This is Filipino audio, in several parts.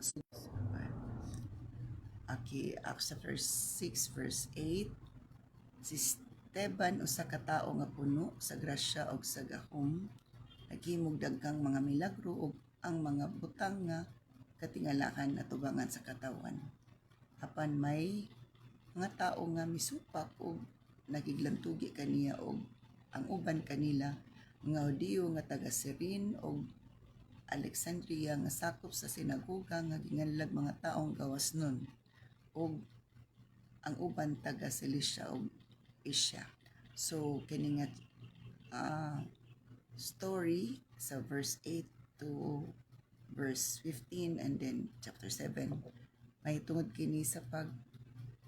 Okay, Acts chapter 6 verse 8. Si Esteban usa ka tawo nga puno sa grasya ug sa gahom, naghimog daghang mga milagro ug ang mga butang nga katingalakan natubangan sa katawan. Apan may mga tao nga misupak ug nagiglantugi kaniya ug ang uban kanila mga Hudiyo nga taga Cyrene ug Alexandria nga sakop sa sinagoga nga ginganlag mga taong gawas nun ug ang uban taga Cilicia ug Asia. So kini nga story sa verse 8 to verse 15 and then chapter 7 may tungod kini sa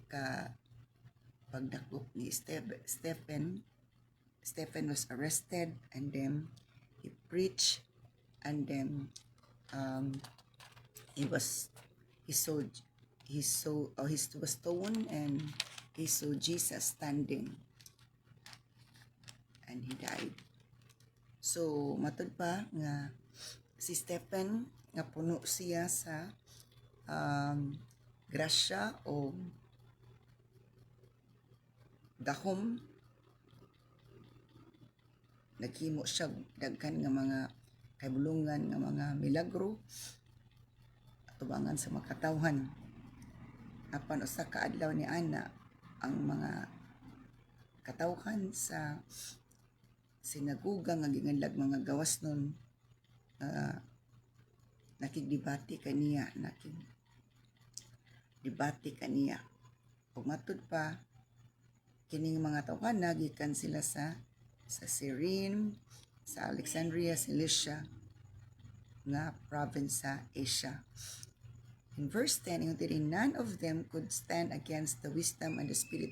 pagdakop ni Stephen. Stephen was arrested and then he preached and then he was stoned and he saw Jesus standing and he died. So matud pa nga si Stephen nga puno siya sa grasya o gahom, naghimo siya daghan nga mga kahibulungan nga mga milagro atubangan sa makatawhan. Apan usa ka adlaw ni ana ang mga katawhan sa sinagoga nga ginganlag mga gawas nun nakigdebate kaniya ug matud pa kining mga tawhan nagikan sila sa Cyrene, sa Alexandria, Cilicia nga province sa Asia. In verse 10, none of them could stand against the wisdom and the spirit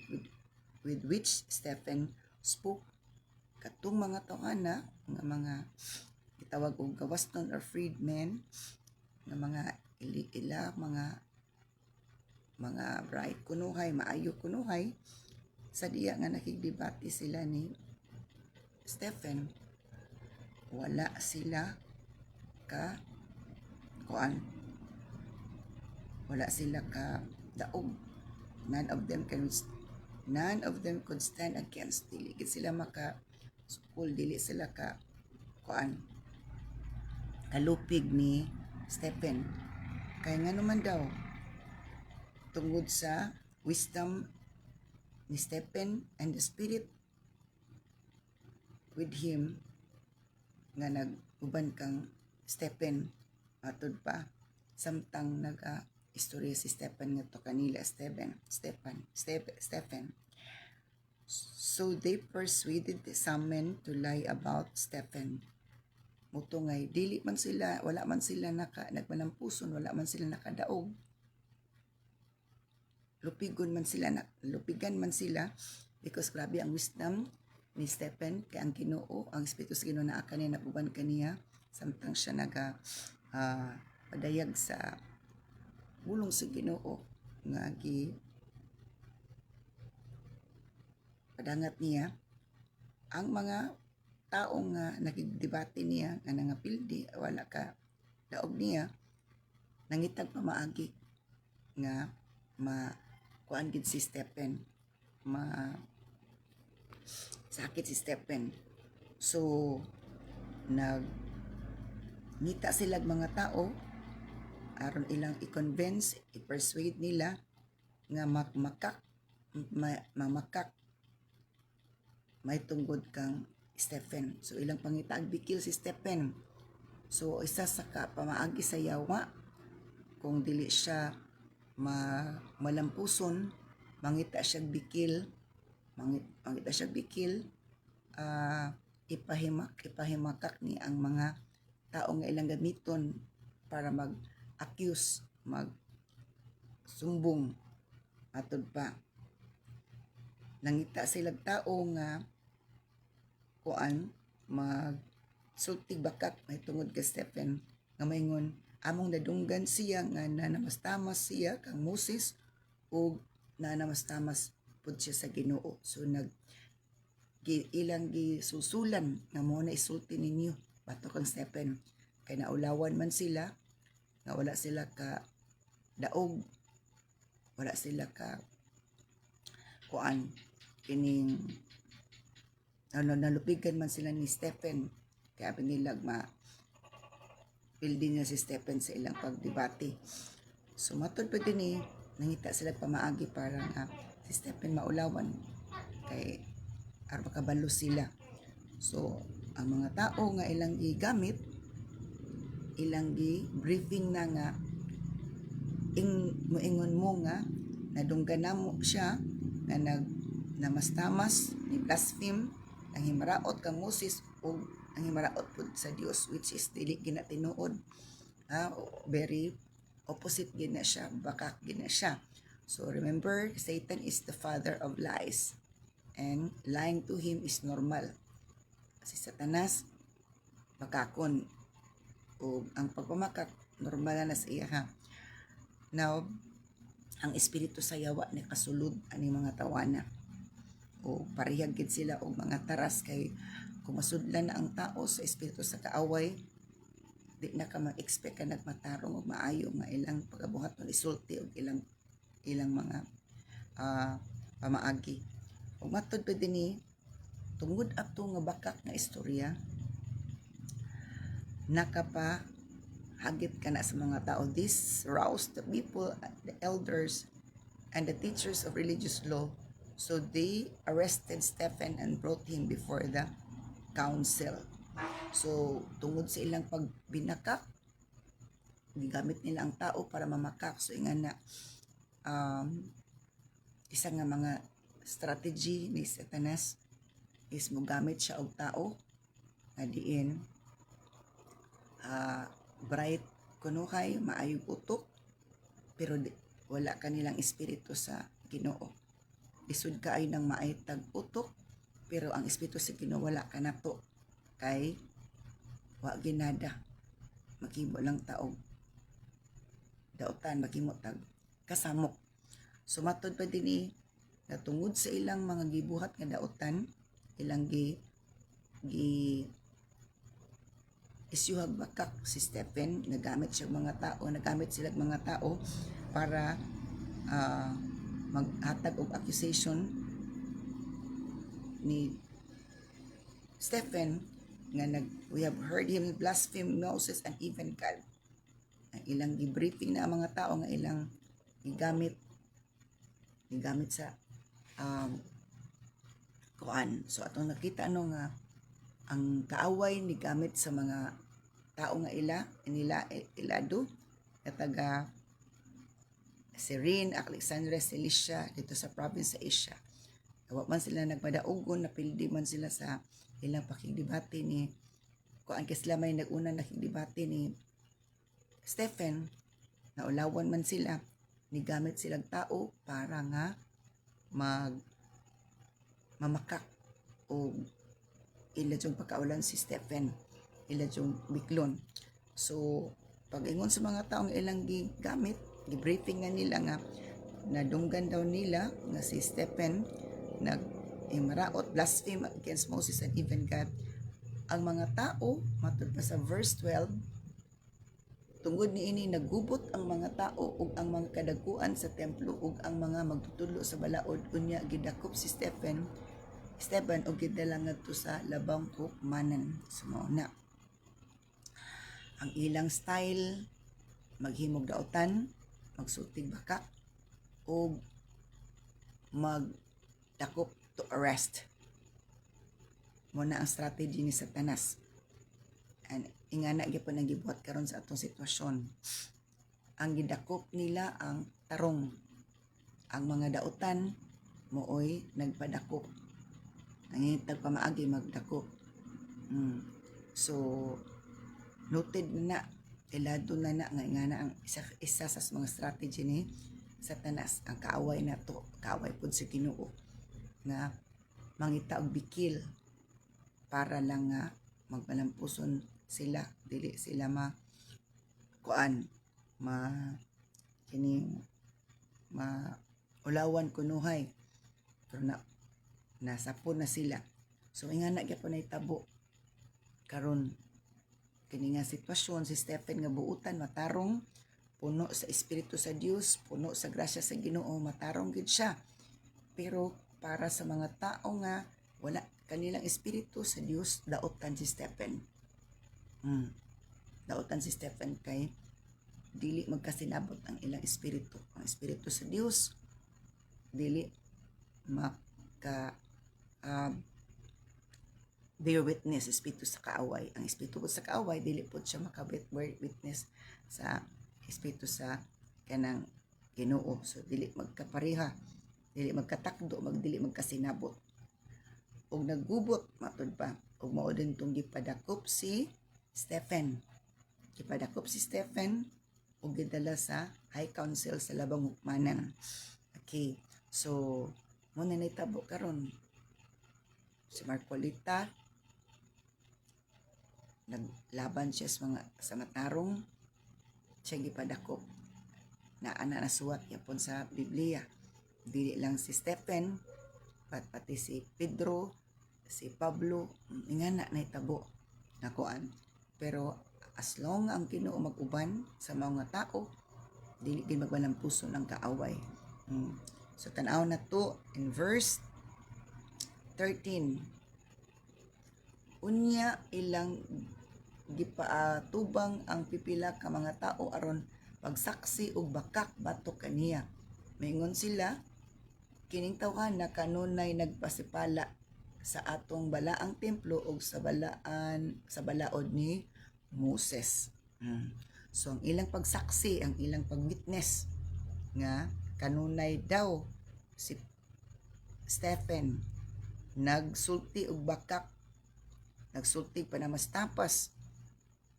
with which Stephen spoke. Katong mga tawhan nga mga gitawag og gawaston or freedmen nga mga ila mga bright kunuhay, maayo kunuhay, sa diya nga nakigdebate sila ni Stephen, wala sila ka daog. None of them could stand against. Dili gid sila sukol, dili sila kalupig ni Stephen. Kaya nga naman daw tungod sa wisdom ni Stephen and the spirit with him nga nag-uban kang Stephen. Matod pa samtang istorya si Stephen nga to kanila Stephen. So they persuaded some men to lie about Stephen. Mutungay wala man sila nagmanampuson, wala man sila nakadaog. Lupigan man sila because grabe ang wisdom ni Stephen kay ang Ginoo, ang Espiritu sa Ginoo naa kaniya nabuban kaniya samtang siya padayag sa bulong sa Ginoo nga padangat niya ang mga taong nga nagdebate niya nga nangapildi wala ka daog niya, nangitag pamaagi nga kuan gid si Stephen, sakit si Stephen. So nagngita silag mga tao aron ilang i-convince, i-persuade nila nga mamakak may tungod kang Stephen. So ilang pangitaag bikil si Stephen. So isa sa pamaagi sa yawa kung dili siya malampuson, mangita siya bikil, ipahimakak ni ang mga tao nga ilang gamiton para mag-accuse, mag-sumbong. Atod pa nangita silang tao nga sultig bakak may tungod kay Stephen nga maingon among nadunggan siya nga nanamastamas siya kang Moses ug nanamastamas pud siya sa Ginoo. So ilang gisusulan nga mo na isulti ninyo bato kang Stephen kay naulawan man sila nga wala sila ka daog, wala sila ka kuan kining nalupigan man sila ni Stephen kaya pinilag ma pildi niya si Stephen sa ilang pagdebate. So matod pa din nangita sila pamaagi para nga si Stephen maulawan kay aron makabalo sila. So ang mga tao nga ilang gigamit, ilang gi-briefing na nga moingon mo nga nadunggan na mo siya na namastamas ni blaspheme ang himaraot kang Moses o ang himaraot pud sa Dios, which is dili ginatinuod. Very opposite gina siya, bakak gina siya. So remember, Satan is the father of lies and lying to him is normal. Si Satanas bakakon o ang pagpamakak normal na sa iya ha. Now, ang espiritu sa yawa ni kasulod ani mga tawana o parehag gid sila og mga taras kay kung masudlan na ang tao sa espiritu sa kaaway, di na ka mag-expect ka nagmatarong og maayo nga ilang pagabuhat o isulti og ilang mga pamaagi. Ug matod pa dinhi tungod ato nga bakak nga istorya nakapa hagit ka na sa mga tao. This roused the people, the elders, and the teachers of religious law. So they arrested Stephen and brought him before the council. So tungod sa ilang pagbinakak, gigamit nila ang tao para mamakak. So ingan na isa nga mga strategy ni Satanas is mogamit siya og tao nga diin bright kunuhay, maayong utok, pero wala kanilang espiritu sa Ginoo. Isud ka ay ng maaytag utok, pero ang espiritu sa Ginoo wala ka na to. Kay wa ginada, maghimo lang taog daotan, maghimo tag kasamok. Sumatod pa din na tungod sa ilang mga gibuhat nga daotan, ilang isyuhag bakak si Stephen, nagamit sila mga tao para maghatag og accusation ni Stephen nga we have heard him blaspheme Moses and even God. Ang ilang gibriefing na mga tao nga ilang gigamit sa kuan. So atong nakita nga ang kaaway ni gamit sa mga tao nga ilado kataga Cyrene, Alexandria, Cilicia dito sa province sa Asia. Wa man sila nagpadaugon, napildi man sila sa ilang pakigdebate ni kuan kay sila may naguna nakigdebate ni Stephen na ulawan man sila ni gamit silang tao para nga mamakak o ila yung pagkaulan si Stephen, ila yung biklon. So pag-ingon sa mga taong ilang gigamit, gibriefing na nila nga nadunggan daw nila nga si Stephen nag-imaraot, blaspheme against Moses and even God. Ang mga tao, matod pa sa verse 12, tungod niini naggubot ang mga tao ug ang mga kadaguan sa templo ug ang mga magtutulo sa balaod unya gidakop si Stephen og gidala ngadto sa labang hukmanan. Sumuna ang ilang style, maghimog daotan, magsultig baka o magdakop to arrest. Muna ang strategy ni Satanas. And ingana gyapon ang gibuhat karon sa atong sitwasyon. Ang gidakop nila ang tarong. Ang mga daotan mooy nagpadakop. Nangitag pamaagi magdakop. So noted na ilado na nga ingana ang isa sa mga strategy ni Satanas, ang kaaway na to, kaaway pud sa Ginoo nga mangita og bikil para lang nga magpalampuson sila, dili sila ulawan kunuhay, pero nasapon na sila. So ingana gyapon ay tabo karon kini nga sitwasyon si Stephen nga buutan matarong, puno sa espiritu sa Dios, puno sa grasya sa Ginoo, matarong gid siya. Pero para sa mga tao nga wala kanilang espiritu sa Dios, daotan si Stephen. Daotan si Stephen kay dili magkasinabot ang ilang espiritu. Ang espiritu sa Dios dili maka bear witness espiritu sa kaaway. Ang espiritu sa kaaway dili pod siya maka bear witness sa espiritu sa kanang Ginoo. So dili magkapareha, dili magkatakdo, dili magkasinabot. Og naggubot matud pa og mao din tong gipadakop si Stephen. Gipadakop si Stephen og gidala sa High Council sa Labang Hukmanan. Okay. So mo na nitabo karon si Marcolita naglaban siya sa matarong, siya gipadakop na ana nasuwat yapon sa Biblia. Dili lang si Stephen, pati si Pedro, si Pablo, ingana na itabo na kuan. Pero as long ang Ginoo mag-uban sa mga tao, dili gid magwalang puso ng kaaway. So tan-aw na to in verse 13. Unya ilang gipaatubang ang pipila ka mga tao aron pagsaksi og bakak batok kaniya. Maingon sila, kining tawhana kanunay nagpasipala sa atong balaang templo og sa balaod ni Moses. So ang ilang pagsaksi, ang ilang pagwitness nga kanunay daw si Stephen nagsulti og bakak, nagsulti pa na mas tapas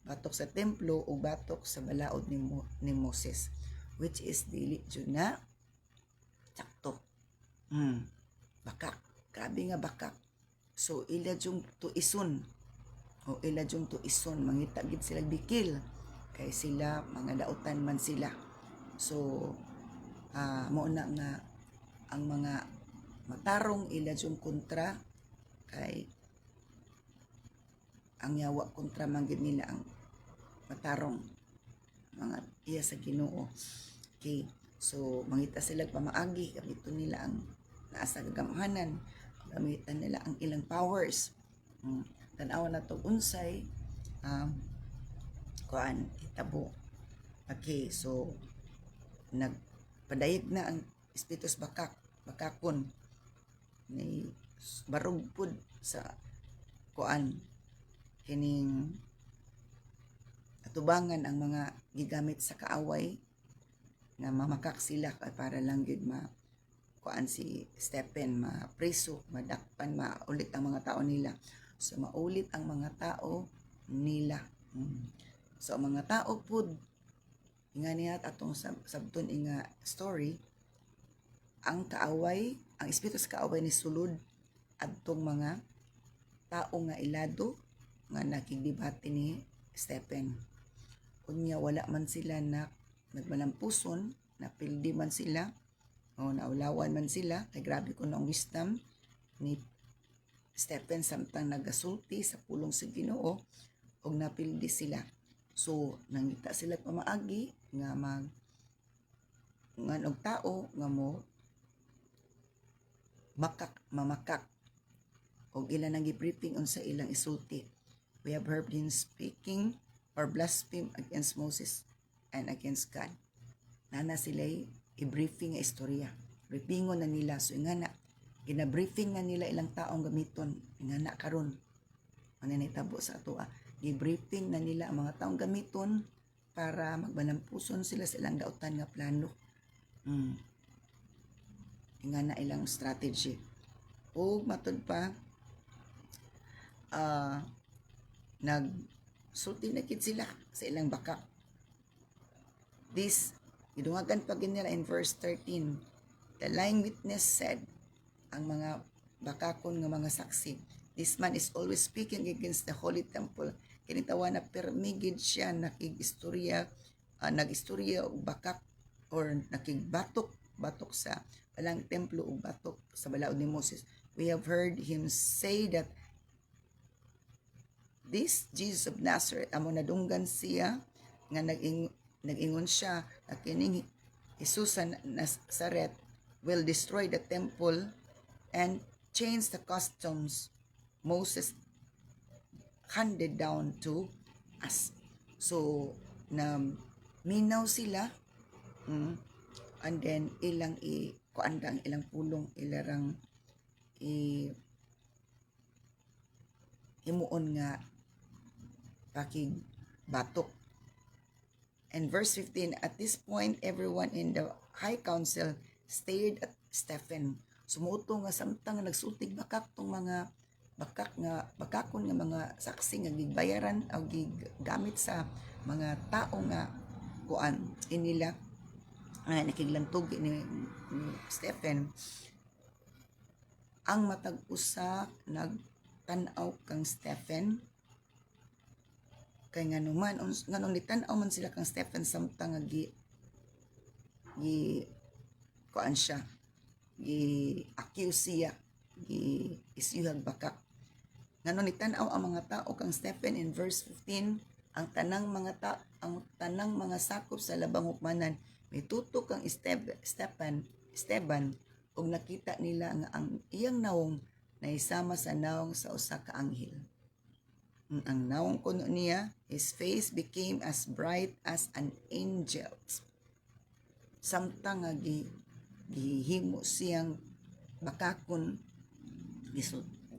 batok sa templo o batok sa balaod ni Moses, which is dili jud na sakto. Bakak, grabe nga bakak. So ila jung tuison mangita gid sila bikil kay sila mga daotan man sila. So mao na nga ang mga matarong ila jung kontra kay ang yawa kontra man gid nila ang matarong mga iya sa Ginoo. Okay, so mangita sila pamaagi, gamiton nila ang naasa gagamhanan, gamitan nila ang ilang powers. Tan-aw na to unsay kuan itabo. Okay, so nagpadayag na ang espiritus bakakon ni barog pud sa kuan kining atubangan ang mga gigamit sa kaaway nga mamakak sila para lang gid kuan si Stephen mapriso, madakpan, maulit ang mga tao nila. So maulit ang mga tao nila. So ang mga tao pud nga niya atong sabton nga story, ang kaaway, ang espiritu sa kaaway ni sulod adtong mga tao nga ilado nga nakigdebate ni Stephen. Unya wala man sila na nagmalampuson, napildi man sila o naulawan man sila, kay grabe ko ang wisdom ni Stephen samtang nagasulti sa pulong sa Ginoo og napildi sila. So nangita sila pamaagi nga ngan og tao nga mo mamakak og ilan nang gibriefing unsa ilang isulti. We have heard him speaking or blaspheme against Moses and against God. Nana sila i-briefing nga istorya. Briefingon na nila. So nga na, gina-briefing na nila ilang taong gamiton. Nga na karon. Ano na itabo sa ato i-briefing na nila ang mga taong gamiton para magbalampuson sila sa ilang daotan nga plano. Nga na ilang strategy. O matod pa, nagsulti na kid sila sa ilang bakak. This, idungagan pa nila in verse 13. The lying witness said, ang mga bakakon nga mga saksi, this man is always speaking against the holy temple. Kinitawa na permigid siya nag-istorya og bakak or nakigbatok sa balang templo o batok sa balaod ni Moses. We have heard him say that this Jesus of Nazareth amo nadunggan siya nga nag-ingon siya na kining Jesus sa Nazareth will destroy the temple and change the customs Moses handed down to us. So na minaw sila, and then ilang kuandang ilang pulong ilarang himuon nga pakig batok. And verse 15, at this point, everyone in the high council stared at Stephen. Sumuto nga samtang nagsultig bakak tong mga bakakon nga mga saksi nga gigbayaran o gigamit sa mga tao nga kuan inila nakiglantog ni Stephen. Ang matag usa nagtan-aw kang Stephen kay nganong nitan-aw man sila kang Stephen samtang nga gi kuan siya accuse siya isyuhag bakak. Nganong nitan-aw ang mga tao kang Stephen in verse 15, ang tanang mga sakop sa labang hukmanan mitutok kang Esteban ug nakita nila nga ang iyang nawong naisama sa nawong sa usa ka anghel. Ang nawong kuno niya, his face became as bright as an angel's. Samtang nga gihimo siyang bakakon,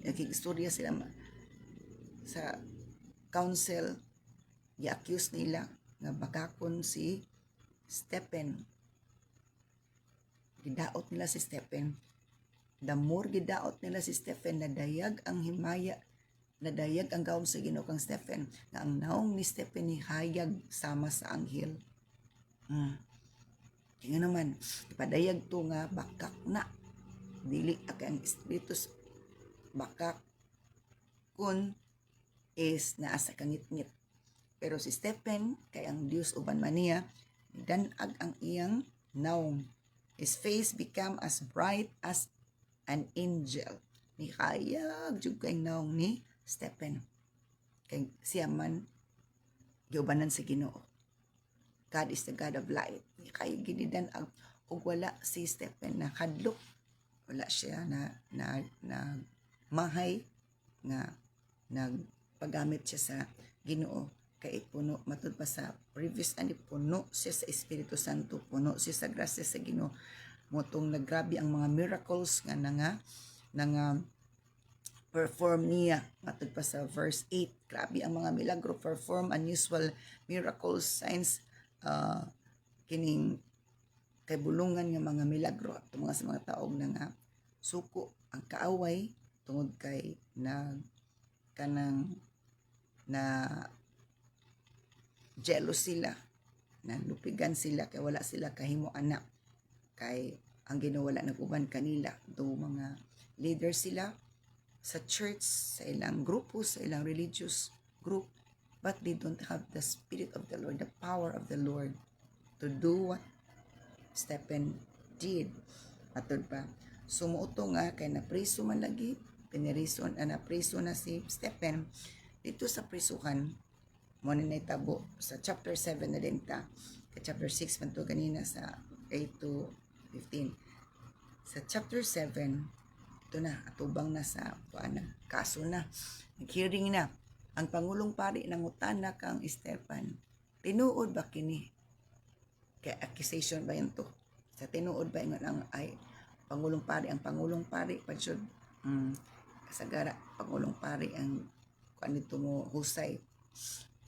nagkikistorya sila sa council, i-accuse nila nga bakakon si Stephen. Gidaot nila si Stephen. The more gidaot nila si Stephen, nadayag ang himaya, nadayag ang gawom sa Ginoo kang Stephen, nga ang naong ni Stephen ni hayag sama sa anghel. Kaya naman, ipadayag to nga bakak na. Dili ang espiritus bakak kun is naa sa kangit-ngit. Pero si Stephen, kay ang Dios uban man niya, danag ang iyang nawong. His face became as bright as an angel. Ni hayag jud kay nawong ni Stephen. Kay siya man giubanan sa Ginoo. God is the God of light. Ni kay ginidanag ug wala si Stephen na kadlok. Wala siya na mahay nga nagpagamit siya sa Ginoo. Kay puno matud pa sa previous ani puno siya sa Espiritu Santo, puno siya sa grasya sa Ginoo. Motong nagrabi ang mga miracles nga nga perform niya matud pa sa verse 8. Grabe ang mga milagro, perform unusual miracles, signs, kining kay bulungan nga mga milagro tungod sa mga taong nga suko ang kaaway tungod kay kanang jealous sila, lupigan sila kay wala sila kahimo anak, kay ang Ginoo wala nag-uban kanila. Do mga leader sila sa church, sa ilang grupo, sa ilang religious group, but they don't have the Spirit of the Lord, the power of the Lord to do what Stephen did. Atod pa, sumuoto nga kay napriso man lagi, napriso na si Stephen dito sa prisuhan. Mo na itabo sa chapter 7 na din ta. Chapter 6 man to ganina sa 8 to 15. Sa chapter 7, ito na, atubang na sa kaso na. Nag-hearing na. Ang Pangulong Pari nangutana kang Stephen, tinuod ba kini? Kaya accusation ba yun to? Sa tinuod ba yun ang Pangulong Pari, padsyon, kasagara, Pangulong Pari ang kanito mo husay.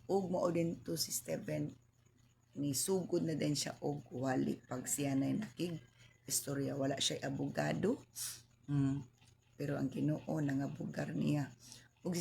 Og mo din to si Stephen, ni sugod na din siya og wali pag siya na nakig istorya. Wala siya abogado, pero ang Ginoo nangabugar niya. Og si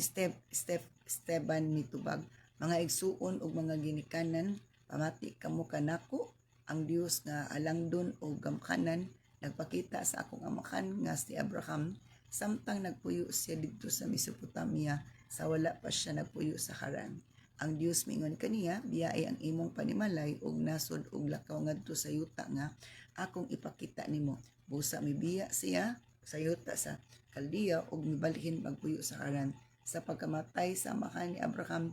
Stephen mitubag, mga igsuon og mga ginikanan, pamati kamo kanako, ang Dios nga alangdon o gamkanan nagpakita sa akong amakan nga si Abraham samtang nagpuyo siya didto sa Mesopotamia sa wala pa siya nagpuyo sa Haran. Ang Dios mingon kaniya, biyay ang imong panimalay og nasod og lakaw ngadto sa yuta nga akong ipakita nimo. Busa mibiya siya sa yuta sa Kaldiya og mibalhin magpuyo sa Haran. sa pagkamatay sa amahan ni Abraham,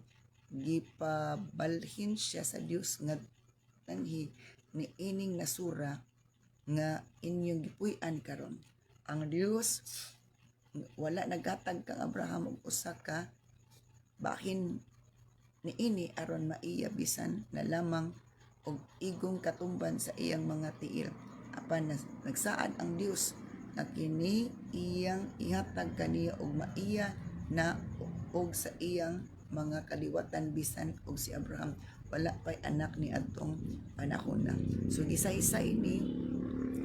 gipabalhin siya sa Dios nga tanhi ni ining nasura nga inyong gipuy-an karon. Ang Dios wala naghatag kang Abraham og usa ka bahin niini aron maiya bisan na lamang og igong katumban sa iyang mga tiil. Apan nagsaad ang Dios na kini iyang ihatag kaniya og maiya na og sa iyang mga kaliwatan bisan og si Abraham wala pay anak ni adtong panahon na. So gisay-say ni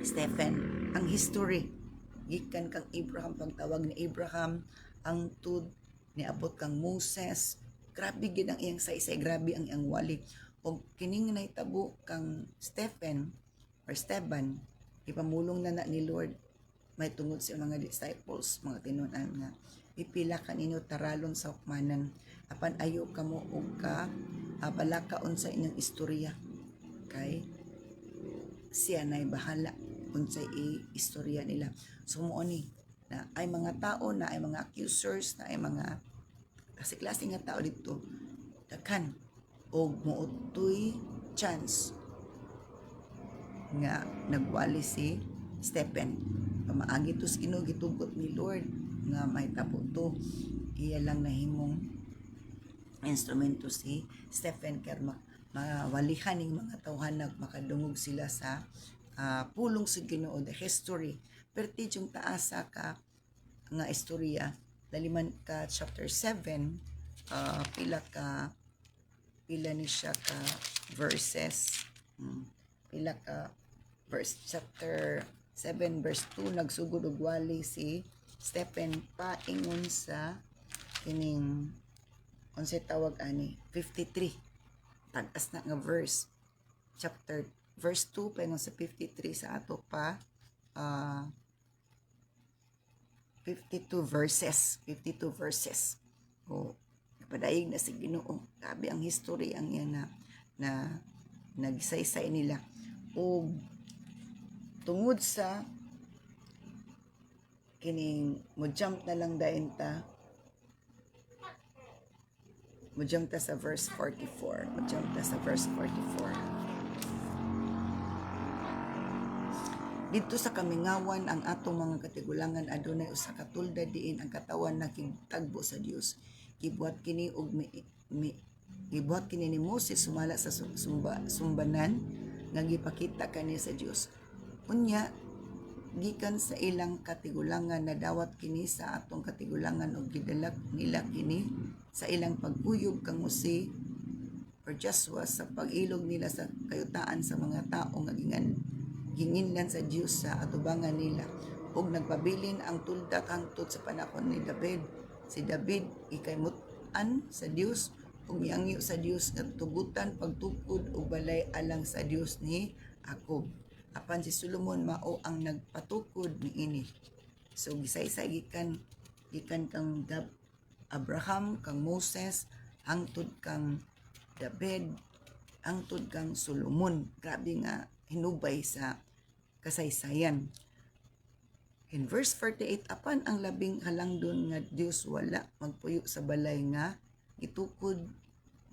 Stephen ang history gikan kang Abraham, pagtawag ni Abraham hangtod niabot kang Moses. Grabe gid ang iyang saysay, grabe ang iyang wali. Og kining nahitabo kang Stephen or Esteban, ipamulong na ni Lord may tungod sa mga disciples, mga tinunan nga ipila kaninyo taralon sa hukmanan apan ayo kamo og ka balakaon sa inyong istorya kay siya na'y bahala unsay istorya nila. So mo ni na ay mga tao, na ay mga accusers, na ay mga klase nga tao dito daghan og muutoy chance nga nagwali si Stephen. Pamaagi to sa Ginoo, gitugot ni Lord nga may tabo to. Iya lang nahimong instrumento si Stephen kay mawalihan ning mga tawhanag, makadungog sila sa pulong sa Ginoo, the history. Pertidyong taasa ka nga istorya, daliman ka chapter 7, pila ni siya ka verses, pila ka verse, chapter 7 verse 2, nagsugod og wali si Stephen paingon sa kining unsay tawag ani 53, tagas na nga verse, chapter verse 2 paingon sa 53 sa ato pa 52 verses. O padaig na si Ginoo, grabe ang history ang yan na nagsaysay nila. O tungod sa kining mo jump na lang dayon ta, mo jump ta sa verse 44, dito sa kamingawan ang atong mga katigulangan adunay usa ka tulda diin ang katawan na kitagbo sa Dios. Gibuhat kini og gibuhat kini ni Moses sumala sa sumbanan nga gipakita kani sa Dios. Unya gikan sa ilang katigulangan na dawat kini sa atong katigulangan og gidalak nila kini sa ilang pagkuyog kang Mose or Joshua sa pag-ilog nila sa kayutaan sa mga tao nga ginginlan sa Dios sa atubangan nila ug nagpabilin ang tulda hangtod sa panahon ni David. Si David ikaymutan sa Dios ug miangyo sa Dios nga tugutan pagtukod ug balay alang sa Dios ni Jacob. Apan si Solomon mao ang nagpatukod niini. So gisaysay gikan kang Abraham, kang Moses, hangtod kang David, hangtod kang Solomon. Grabe nga hinubay sa kasaysayan. In verse 48, apan ang labing halangdon nga Dios wala magpuyo sa balay nga gitukod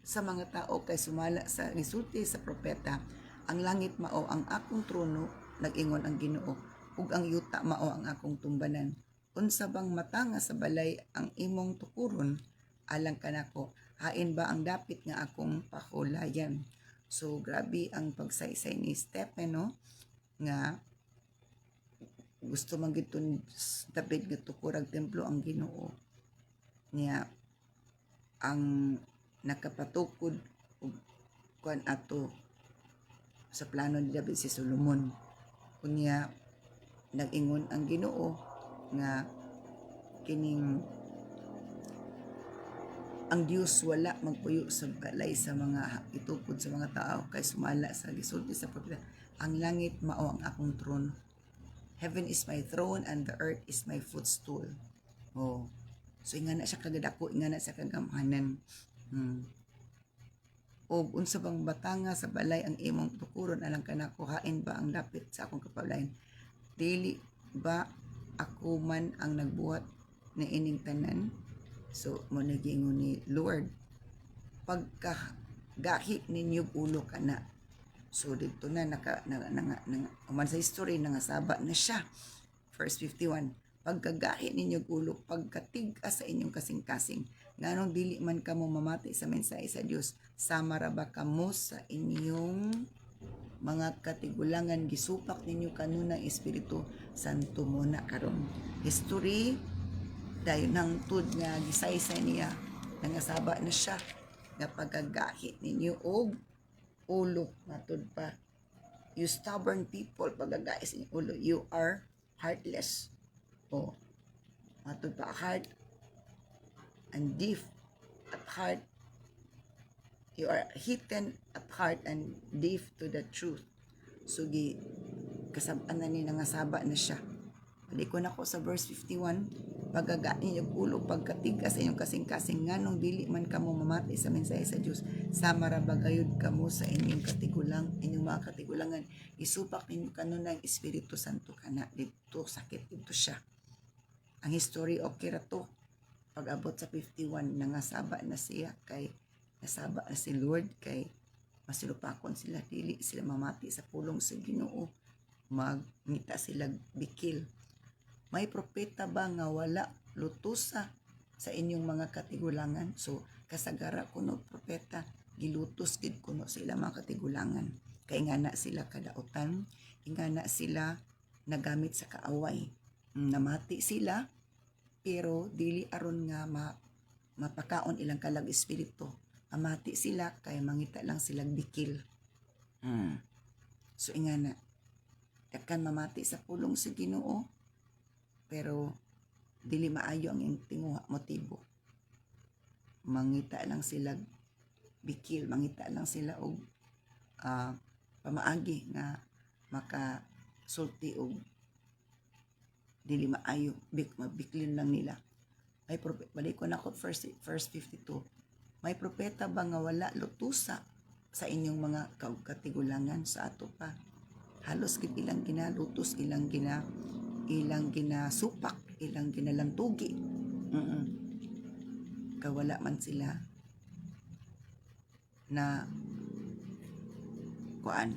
sa mga tao kay sumala sa gisulti sa propeta, ang langit mao ang akong trono, nag-ingon ang Ginoo, ug ang yuta mao ang akong tumbanan. Unsa bang mata nga sa balay ang imong tukuron alang kanako, hain ba ang dapit nga akong pakulayan. So grabe ang pagsaysay ni Stephen, no? Nga gusto man giton David nga tukurag templo ang Ginoo niya ang nakapatukod og kuan ato sa plano ni David si Solomon. Kunya nag-ingon ang Ginoo nga kining ang Dios wala magpuyo sa balay sa mga itukod sa mga tao kay sumala sa gisulti sa propeta, ang langit mao ang akong trono. Heaven is my throne and the earth is my footstool. Oh. So inga na siya kagadako, inga na siya kagamhanan. O unsa bang batanga sa balay ang imong tukuron alang kanako, hain ba ang dapit sa akong kapablayan? Dili ba ako man ang nagbuhat na ining tanan? So mo nagingon ni Lord, pagka gahi ninyo ulo kana. So dito na uman sa history nangasaba na siya. Verse 51, pagkagahi ninyo ulo, pagkatiga sa inyong kasing-kasing, nganong dili man kamo mamati sa mensahe sa Dios, sama ra ba kamo sa inyong mga katigulangan, gisupak ninyo kanunang Espiritu Santo mo na karon. History dayon nang tud nga gisaysay niya, nangasaba na siya nga pagkagahi ninyo og ulo, matud pa, you stubborn people, pagkagahi sa inyong ulo, you are heartless. O matud pa, heart and deaf at heart, you are hidden at heart and deaf to the truth. So kasab-an na ni nangasaba na siya. Balik ko na ko sa verse 51, pagagain yung ulo, pagkatiga sa inyong kasing-kasing, nganong dili man kamo mamati sa mensahe sa Dios, sama ra bagayod kamo sa inyong mga katigulangan, isupak ninyo kanunay Espiritu Santo kana. Dito sakit dito siya. Ang history okay ra to. Pag-abot sa 51, nangasaba na siya, kay nasaba na si Lord, kay masilupakon sila, dili sila mamati sa pulong sa Ginoo, magngita sila bikil. May propeta ba nga wala lutusa sa inyong mga katigulangan? So kasagara kuno propeta, gilutos gid kuno sa ilang mga katigulangan, kay nga na sila kadautan, nga na sila nagamit sa kaaway. Namati sila, pero dili aron nga mapakaon ilang kalag espiritu. Amati sila kay mangita lang silang bikil. So ingana, dakan mamati sa pulong sa Ginoo, pero dili maayo ang iyong tinguha motibo. Mangita lang sila bikil, mangita lang sila og pamaagi nga makasulti og dili maayo, mabiklin lang nila. Ay balik ko na ko verse 52. May propeta ba nga wala lutusa sa inyong mga katigulangan? Sa ato pa halos gid ilang ginalutos, ilang ginasupak, ilang ginalantugi. Kawala man sila na kuan,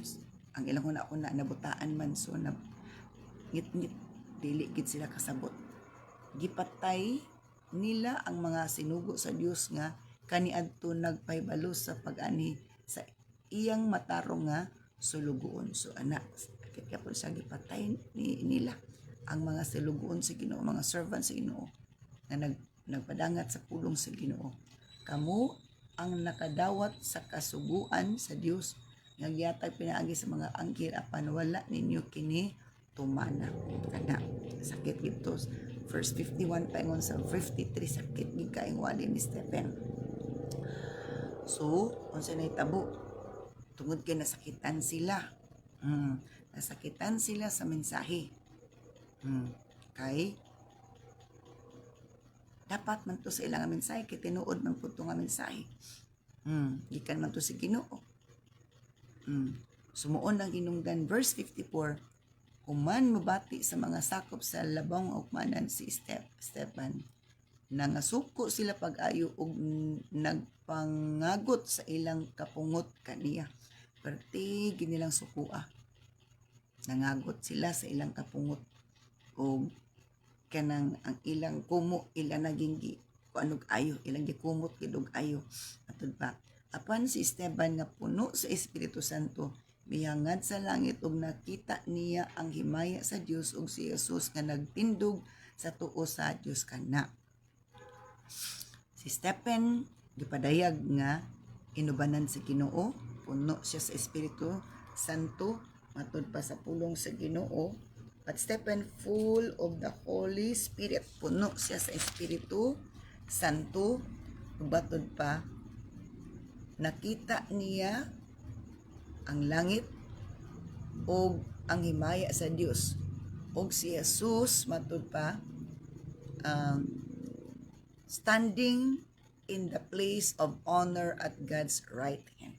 ang ilang una nabutaan man, so na ngit-ngit, dili gid sila kasabot. Gipatay nila ang mga sinugo sa Dios nga kaniadto nagpahibalo sa pag-ani sa iyang matarong nga sulugoon. So kaya po siya gipatay nila ang mga sulugoon sa Ginoo, mga servants sa Ginoo na nagpadangat sa pulong sa Ginoo. Kamo ang nakadawat sa kasuguan sa Dios nga giyatag pinaagi sa mga anghel, apan wala ninyo kini tumana. Kana sakit gito. Verse 51 paingon sa 53, sakit gid kaayong wali ni Stephen. So unsa nay tabo, tungod kay nasakitan sila. Nasakitan sila sa mensahe. Kay dapat man to sa ilang mensahe, kay tinuod man pud to nga mensahe. Gikan man to si Ginoo. Sumuon ang hinungdan. Verse 54, human mabati sa mga sakop sa labong ukmanan si Stephen, nangasuko sila pag-ayo ug nagpangagot sa ilang kapungot kaniya. Perti ginilang sukua, nangagot sila sa ilang kapungot, ug kanang ang ilang kumo ilang naging kuanog ayo, ilang gikumot gid ayo. Atud pa, apan si Esteban nga puno sa Espiritu Santo, mihangad sa langit ug nakita niya ang himaya sa Dios ug si Jesus nga nagtindog sa tuo sa Dios kana. Si Stephen gipadayag nga inubanan si Ginoo, puno siya sa Espiritu Santo, matud pa sa pulong sa Ginoo. But Stephen full of the Holy Spirit, puno siya sa Espiritu Santo, batod pa nakita niya ang langit o ang himaya sa Dios, og si Jesus matud pa standing in the place of honor at God's right hand.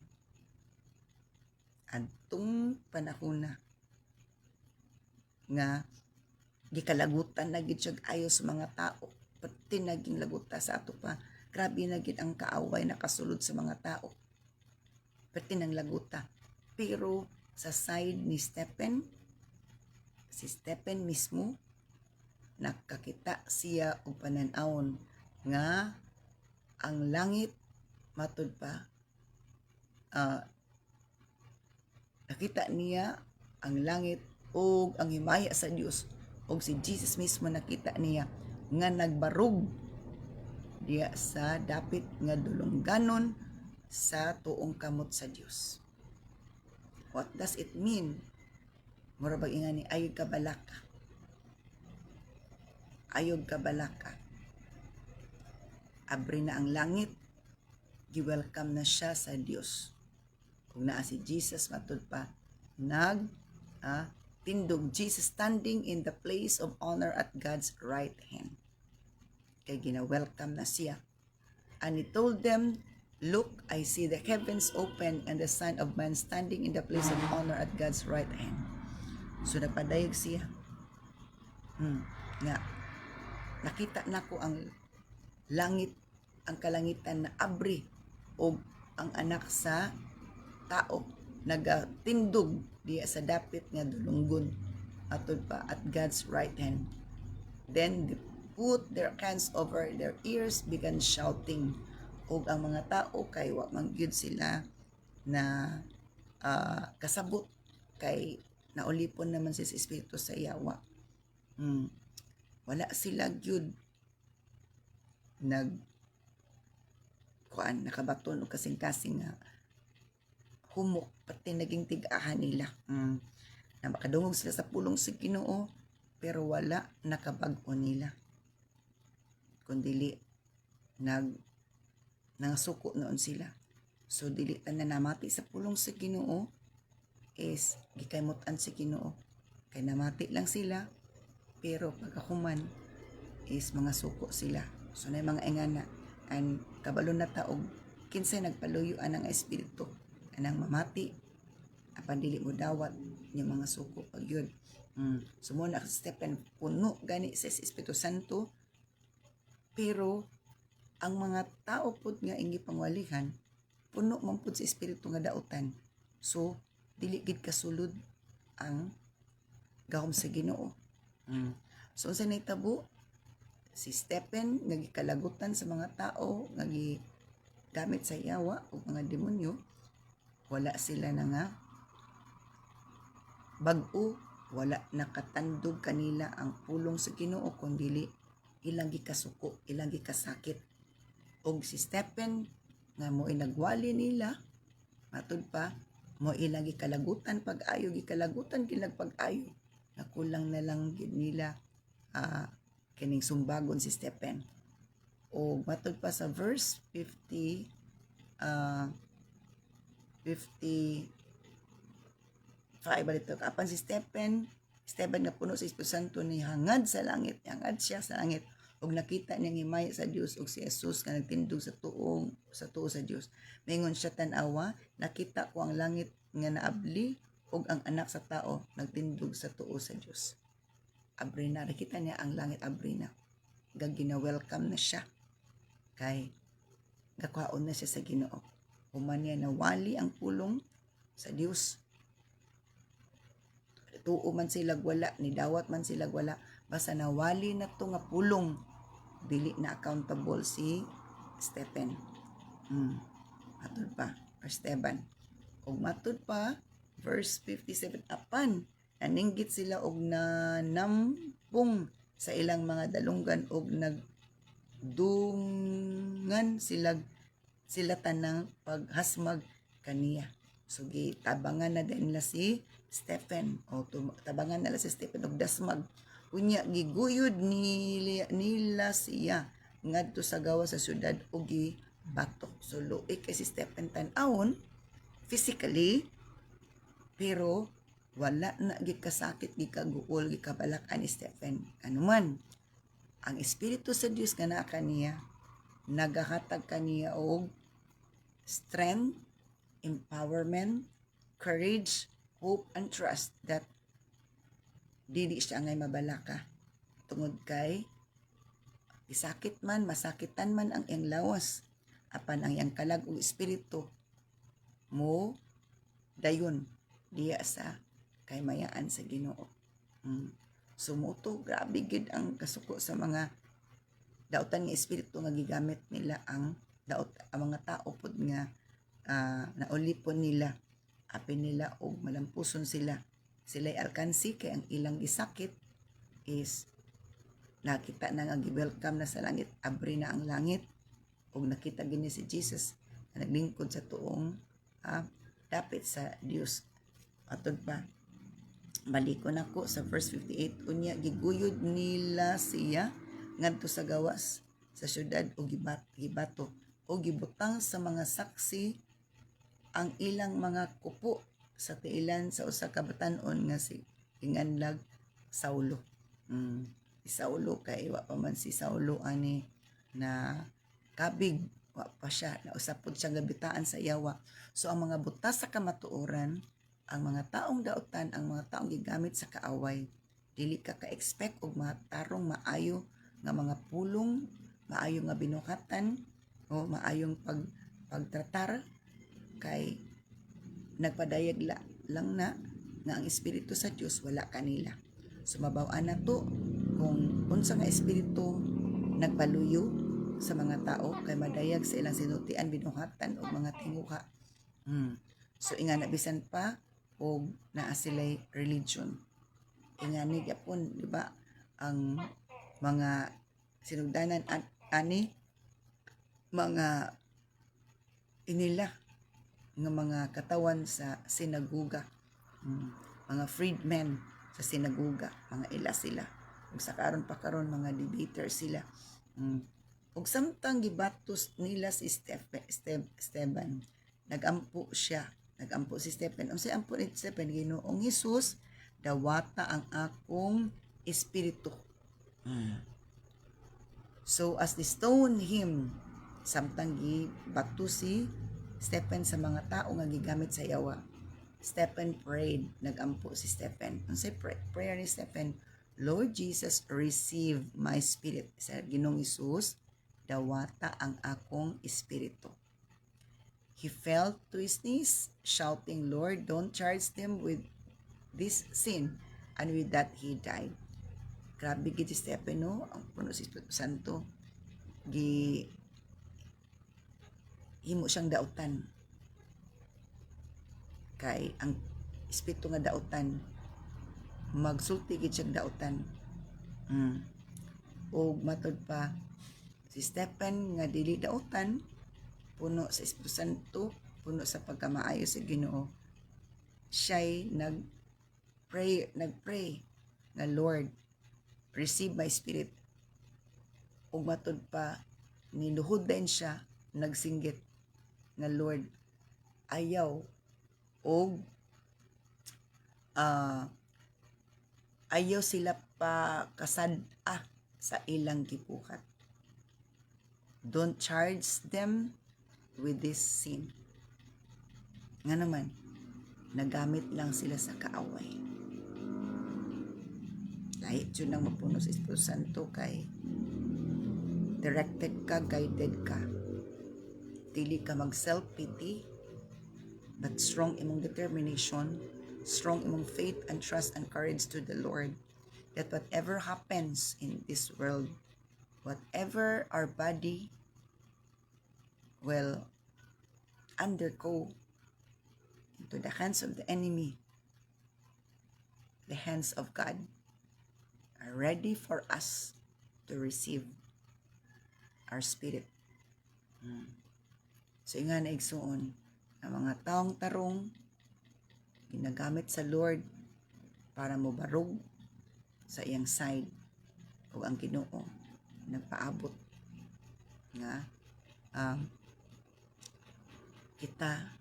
Adtong panahon na nga gikalagutan na gid siya ayo sa mga tao, pati naging laguta sa ato pa. Grabe na gid ang kaaway na kasulod sa mga tao. Pati nang laguta. Pero sa side ni Stephen, si Stephen mismo, nakakita siya og panan-awon nga ang langit matud pa, nakita niya ang langit o ang himaya sa Dios, o si Jesus mismo nakita niya nga nagbarug diya sa dapit nga dulongganon sa tuong kamot sa Dios. What does it mean? Mura bag ingani ayog kabalaka. Ayog kabalaka. Abri na ang langit, gi-welcome na siya sa Dios. Kung naa si Jesus matud pa, tindog Jesus standing in the place of honor at God's right hand. Kay gina-welcome na siya. And he told them, "Look, I see the heavens open and the Son of Man standing in the place of honor at God's right hand." So nagpadayag siya. Nga, nakita na ko ang langit, ang kalangitan na abri o ang anak sa tao nagatindog diya sa dapit nga dulunggon atod pa at God's right hand. Then they put their hands over their ears, began shouting. Og ang mga tao kay wa man gyud sila na kasabot kay naulipon naman si Espiritu sa yawa. Wala sila gyud nakabaton o kasing-kasing nga humok, pati naging tigahan nila. Na makadungog sila sa pulong sa Ginoo, pero wala nakabag-o nila. Kundili nangasuko noon sila. So dili ta na namati sa pulong sa Ginoo is gikaymutan si Ginoo. Kay namati lang sila, pero pagkahuman is mga suko sila. So na mga ingana and kabalo na taog kinsay nagpaluyuan ang espiritu anang mamati apan dili mo dawat yung mga suko pag yun. Sumuna si Stephen puno gani sa Espiritu Santo, pero ang mga tao pud nga ingi pangwalihan puno man pud sa espiritu nga dautan. So dili gid kasulod ang gahom sa Ginoo. So unsa nahitabo? Si Stephen nagikalagutan sa mga tao, gamit sa yawa o mga demonyo, wala sila na nga bag-o, wala nakatandog kanila ang pulong sa Ginoo kundi ilang gikasuko, ilang gikasakit. Og si Stephen nga mo'y nagwali nila, matud pa, mo ilang gikalagutan pag-ayo, gikalagutan kilag pag-ayo, nakulang na lang gid nila kining sumbagon si Stephen. O matud pa sa verse 55 balito, apan si Stephen nga puno sa Espiritu Santo ni hangad siya sa langit ug nakita niya himaya sa Dios ug si Jesus nga nagtindog sa tuo sa Dios. Mingon siya tan-awa, nakita ko ang langit nga naabli ug ang anak sa tao nagtindog sa tuo sa Dios. Abri na, nakita niya ang langit abri na. Gina-welcome na siya. Kay gakwaon na siya sa Ginoo. Human niya nawali ang pulong sa Dios. Tuo man sila wala, ni dawat man sila wala, basta nawali na to nga pulong, dili na accountable si Stephen. Matud pa, Esteban. Ug matud pa, verse 57, apan naninggit sila og nanampong sa ilang mga dalunggan og nagdungan sila tanang paghasmag kaniya. So tabangan na din nila si Stephen o tabangan nila si Stephen og dasmag. Unya giguyod nila siya ngadto sa gawa sa syudad og gibatok. So luoy kay si Stephen tan-awon physically, pero wala na gikasakit, gikaguol, gikabalakan ni Stephen. Anuman, ang Espiritu sa Dios nga naa kaniya, nagahatag kaniya og strength, empowerment, courage, hope, and trust that dili siya ngay mabalaka tungod kay Isakit man, masakitan man ang iyang lawas, apan ang iyang kalag ug espiritu mo dayon diya sa kaymayaan sa Ginoo. Sumuto, grabe gid ang kasuko sa mga dautan nga espiritu nga gigamit nila ang mga tao pud nga naulipon nila, apin nila og malampuson sila. Sila'y alkansi kay ang ilang gisakit is nakita na nga gi-welcome na sa langit, abri na ang langit ug nakita gini si Jesus na naglingkod sa tuong dapit sa Dios. Atod pa balikon ako sa verse 58, unya giguyod nila siya ngadto sa gawas sa syudad o gibato o gibutang sa mga saksi ang ilang mga kupo sa tiilan sa usa ka batan-on nga si inganlag Saulo. Si Saulo kay wa pa man si Saulo ani na kabig, wa pa siya na usapod siya gabitaan sa yawa. So ang mga butas sa kamatuoran, ang mga taong dautan, ang mga taong gigamit sa kaaway, dili ka ka-expect og mga tarong maayo nga mga pulong, maayo nga binuhatan o maayong pagtratar kay nagpadayag lang na nga ang espiritu sa Dios wala kanila. Sumabaw-an na to kung unsa nga espiritu nagpaluyo sa mga tao kay madayag sa ilang sinultian, binuhatan o mga tinguha. So inga na bisan pa og naa sila'y religion. Ingani gyapon, di ba, ang mga sinugdanan ani mga inila nga mga katawan sa sinaguga, mga freedmen sa sinaguga, mga ila sila. Ug sa karon pa karon mga debater sila. Ug samtang gibatos nila si Esteban, nagampo si Stephen. Unsay ampo ni Stephen? Ginoong Hesus, dawata ang akong espiritu. So as they stone him, samtang gibato si Stephen sa mga tao nga gigamit sa yawa, Stephen prayed, nagampo si Stephen. Unsay prayer ni Stephen? Lord Jesus, receive my spirit. Sa Ginoong Hesus, dawata ang akong espiritu. He fell to his knees, shouting, Lord, don't charge them with this sin. And with that, he died. Grabe gid si Stephen, no? Ang puno si Espiritu Santo. Himo siyang dautan. Kay ang espiritu nga dautan, magsulti gid siyang dautan. O matod pa, si Stephen nga dili dautan, puno sa Espiritu Santo, puno sa pagkamaayo sa Ginoo, siya'y nagpray nga Lord, receive my spirit. Ug matod pa, niluhod din siya, nagsinggit nga Lord, ayaw og ayaw sila pa kasad-a sa ilang gibuhat. Don't charge them with this sin. Nga naman, nagamit lang sila sa kaaway. Kahit yun ang mapuno sa Espiritu Santo kay directed ka, guided ka. Dili ka mag self-pity, but strong imong determination, strong imong faith and trust and courage to the Lord, that whatever happens in this world, whatever our body will undergo into the hands of the enemy, the hands of God are ready for us to receive our spirit. So nga na igsuon, ang mga taong tarong ginagamit sa Lord para mo barog sa iyang side, o ang Ginoo nagpaabot nga kita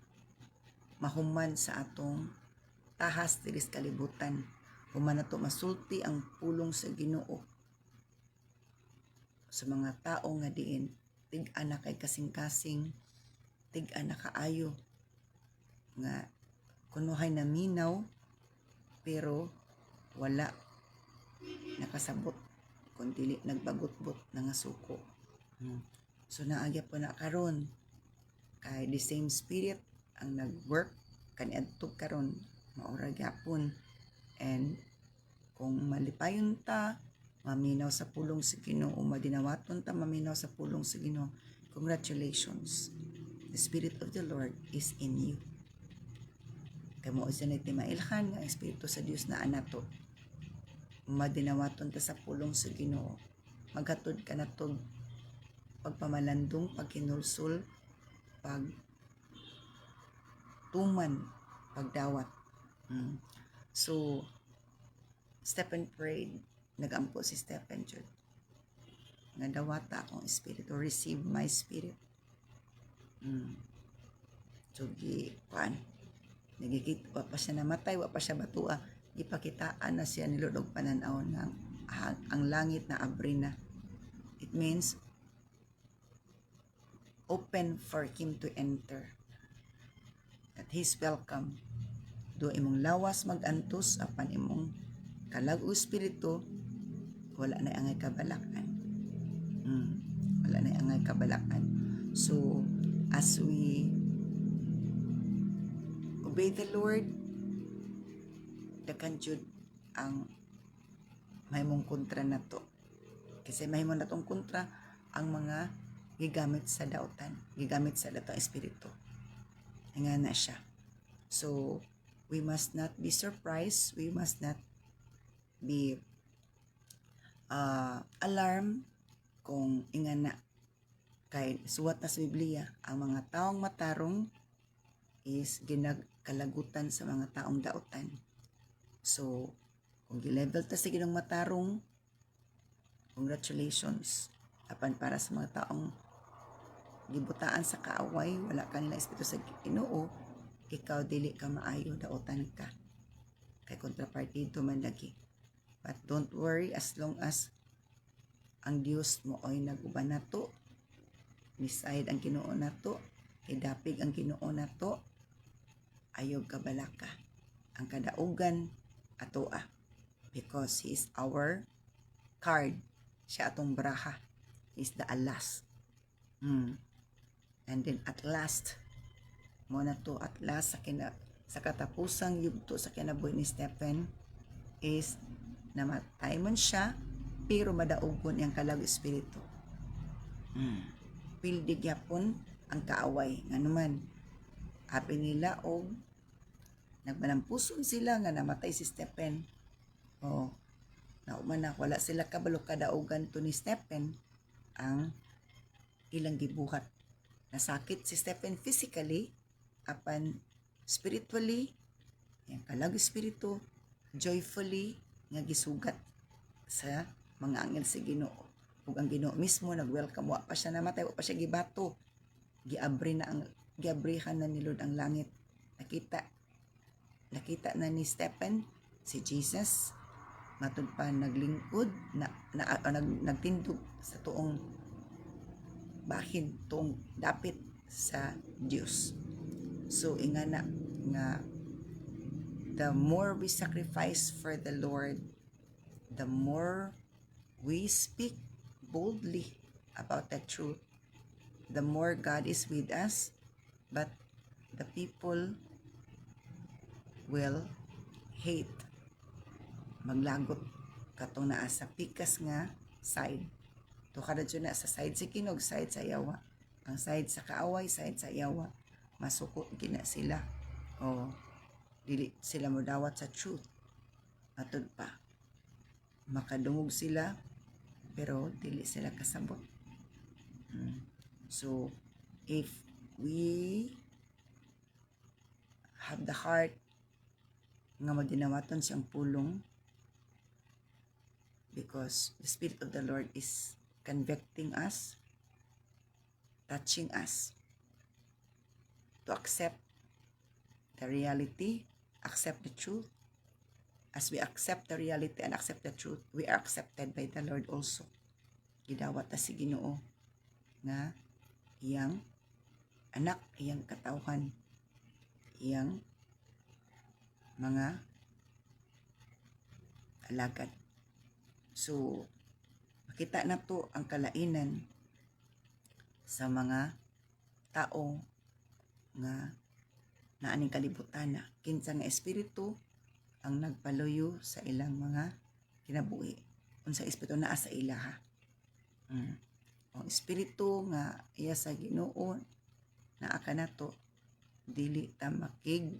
mahuman sa atong tahas diris kalibutan, human nato masulti ang pulong sa Ginoo sa mga tao nga diin tig-an na kay kasing-kasing, tig-an na kaayo nga kunuhay na minaw pero wala nakasabot kung dili nagbagot-bot na nga suko. So naagya po na karon kay the same spirit ang nag-work kaniadto karon maura gyapon. And kung malipayon ta, maminaw sa pulong sa Ginoo, madinawaton ta maminaw sa pulong sa Ginoo, congratulations. The Spirit of the Lord is in you. Kay mo sa nagtimailhan nga Espiritu sa Dios na anato. Madinawaton ta sa pulong sa Ginoo. Maghatod ka na tog pagpamalandong, pagkinulsul, pagtuman, pagdawat. So, Stephen prayed, nagampo si Stephen Jud. Nga dawata akong espiritu, receive my spirit. So, nagigit, wa pa siya namatay, wa pa siya batua. Ipakitaan na siya ni Lord og pananaw ng ang langit na abri na. It means, open for him to enter. At he's welcome. Do imong lawas magantos apan imong kalag-o espiritu, wala na angay kabalakan. Wala na angay kabalakan. So, as we obey the Lord, dakan jud ang mahimong kontra na to. Kasi mahimong na tong kontra ang mga gigamit sa dautan, gigamit sa datong espiritu. Nga na siya. So, we must not be surprised, we must not be alarm kung ingana kay suwat na sa Biblia ang mga taong matarong is ginagkalagutan sa mga taong dautan. So kung gilevel ta sa ginong matarong, congratulations. Apan para sa mga taong gibutaan sa kaaway, wala kanila espiritu sa Ginoo, ikaw dili ka maayo, dautan ka kay kontrapartido man lagi. But don't worry, as long as ang Dios mo ay naguban nato, nisayad ang Ginoo nato, idapig ang Ginoo nato, ayog kabalaka ang kadaugan atoa, because He is our card, siya atong braha, He is the alas. And then at last mo na to, at last sa katapusang yugto sa kinabuhi ni Stephen is namatay man siya pero madaugon ang kalag espiritu. Pildi gyapon ang kaaway nga naman abi nila og nagmanampuson sila nga namatay si Stephen. Nauman na wala sila kabalo kadaugan to ni Stephen ang ilang gibuhat. Nasakit si Stephen physically, apan spiritually, yung kalag espiritu, joyfully nga gisugat sa mga angel sa Ginoo. Ug ang Ginoo mismo nag-welcome, wa pa siya namatay, wa pa siya gibato. Giabrihan na ni Lord ang langit. Nakita na ni Stephen si Jesus matud pa naglingkod nagtindog sa tuong bahin, tuong dapit sa Dios. So ingana nga the more we sacrifice for the Lord, the more we speak boldly about the truth, the more God is with us, but the people will hate, maglagot katong naa sa pikas nga side. To kada dyan na sa side sa kinog, side sa yawa. Ang side sa kaaway, side sa yawa. Masukot gina sila. Dili sila modawat sa truth. Matod pa, makadungog sila, pero dili sila kasabot. So, if we have the heart nga madinawaton siyang pulong, because the Spirit of the Lord is convicting us, touching us to accept the reality, accept the truth. As we accept the reality and accept the truth, we are accepted by the Lord also. Gidawat ta si Ginoo nga iyang anak, iyang katawhan, iyang mga alagad. So, Makita na to ang kalainan sa mga tao nga naaning kalibutan na. Kinsa nga espiritu ang nagpaluyo sa ilang mga kinabuhi. Unsa espiritu naa sa ilaha. Ang espiritu nga iya sa Ginoo naa kanato dili ta maghimo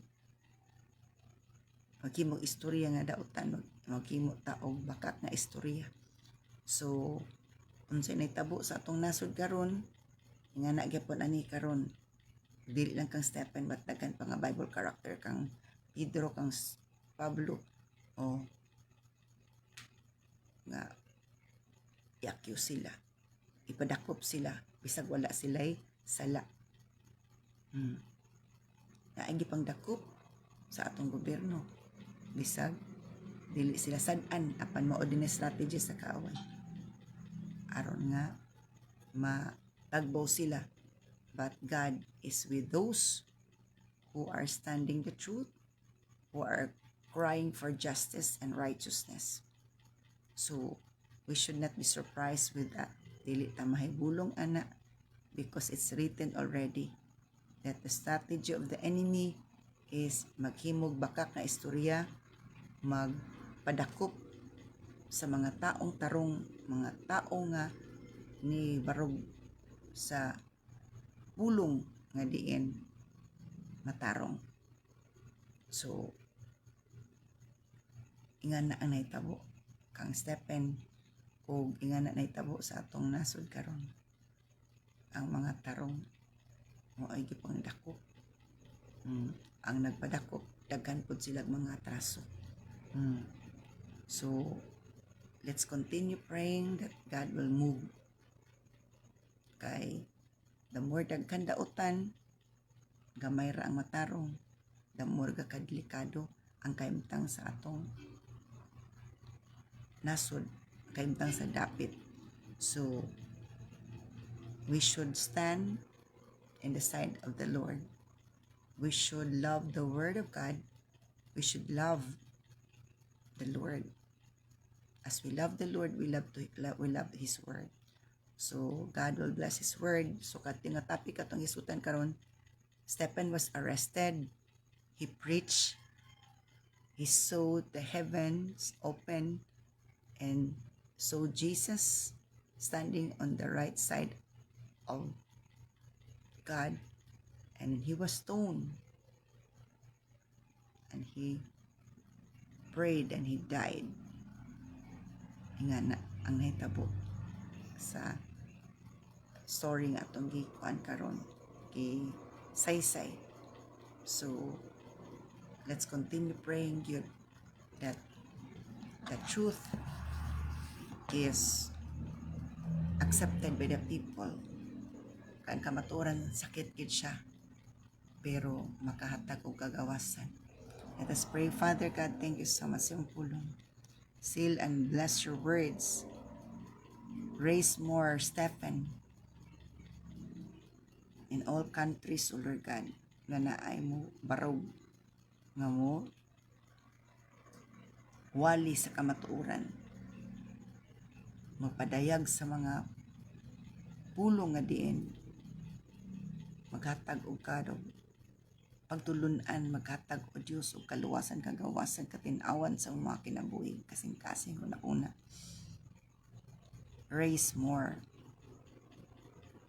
istorya nga dautan, maghimo ta og bakak nga istorya. So unsa nahitabo sa atong nasod karon, nga na gyapon ani karon, dili lang kang Stephen but daghan pa nga Bible character kang Pedro, kang Pablo, o nga i-accuse sila, ipadakop sila bisag wala sila'y sala. Naay gipang dakop sa atong gobyerno bisag dili sila sad-an apan mao din strategy sa kaaway aron nga matagbaw sila. But God is with those who are standing the truth, who are crying for justice and righteousness. So we should not be surprised with that. Dili ta mahibulong ana, because it's written already that the strategy of the enemy is maghimog bakak na istorya, magpadakop sa mga taong tarong, mga tao nga ni barog sa pulong nga diin matarong. So ingana ang nahitabo kang Stephen, o ingana nahitabo sa atong nasod karon. Ang mga tarong mo ay gipang dakop. Ang nagpadakop daghan pud sila mga atraso. So let's continue praying that God will move. Kay the more daghan dautan, gamay ra ang matarong, the more kadelikado ang kaimtang sa atong nasod, kaimtang sa dapit. So we should stand in the side of the Lord. We should love the Word of God. We should love the Lord. As we love the Lord, we love His Word. So God will bless His Word. So kating nga topic atong isutan karon, Stephen was arrested. He preached. He saw the heavens open and saw Jesus standing on the right side of God, and he was stoned, and he prayed and he died. Nga na ang nahitabo sa story nga atong gikuan karon kay saysay. So let's continue praying good that the truth is accepted by the people. Kan kamaturan sakit gid siya, pero makahatag og kagawasan. Let us pray. Father God, thank you so much yung pulong. Seal and bless your words. Raise more Stephen in all countries, O Lord God, nga naay mo barog, nga mo wali sa kamatuoran, magpadayag sa mga pulong nga diin, maghatag og kadog pagtulunan, maghatag o Diyos o kaluwasan, kagawasan, katinawan sa mga kinabuhi, kasing-kasing una-una. Raise more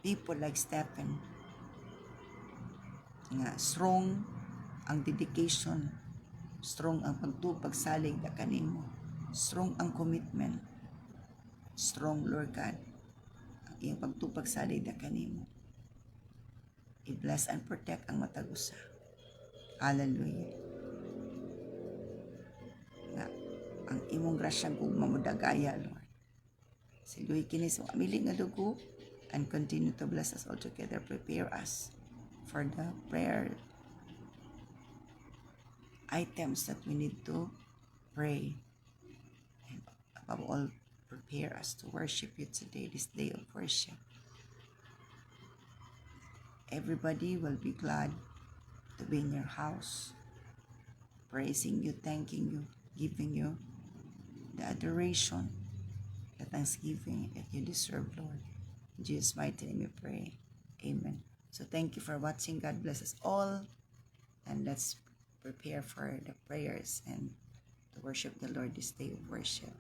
people like Stephen, nga strong ang dedication, strong ang pagsalig da kanimo, strong ang commitment, strong, Lord God, ang iyang pagsalig da kanimo. I-bless and protect ang matag usa. Hallelujah. Nga ang imong grasya ug mamudagaya, Lord. Siluy kini sa amili nga dugo, and continue to bless us all together. Prepare us for the prayer items that we need to pray. And above all, prepare us to worship you today, this day of worship. Everybody will be glad to be in your house, praising you, thanking you, giving you the adoration that thanksgiving that you deserve, Lord. In Jesus' mighty name we pray. Amen. So thank you for watching. God bless us all. And let's prepare for the prayers and to worship the Lord this day of worship.